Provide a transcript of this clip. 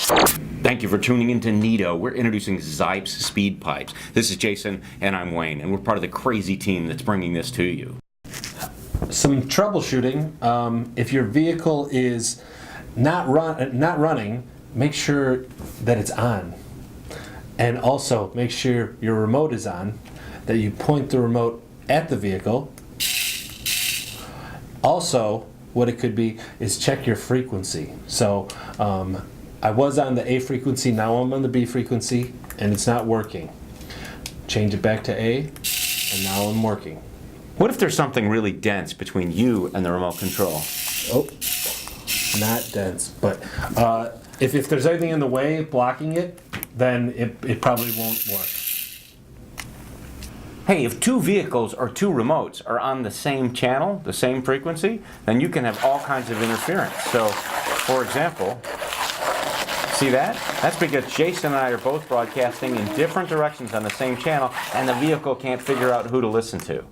Thank you for tuning into NITO. We're introducing Zipes speed pipes. This is Jason and I'm Wayne, and we're part of the crazy team that's bringing this to you. Some troubleshooting. If your vehicle is not running, make sure that it's on. And also make sure your remote is on, that you point the remote at the vehicle. Also, what it could be is check your frequency. So I was on the A frequency, now I'm on the B frequency, and it's not working. Change it back to A, and now I'm working. What if there's something really dense between you and the remote control? Oh, not dense, but if there's anything in the way blocking it, then it probably won't work. Hey, if two vehicles or two remotes are on the same channel, the same frequency, then you can have all kinds of interference. So, for example, see that? That's because Jason and I are both broadcasting in different directions on the same channel, and the vehicle can't figure out who to listen to.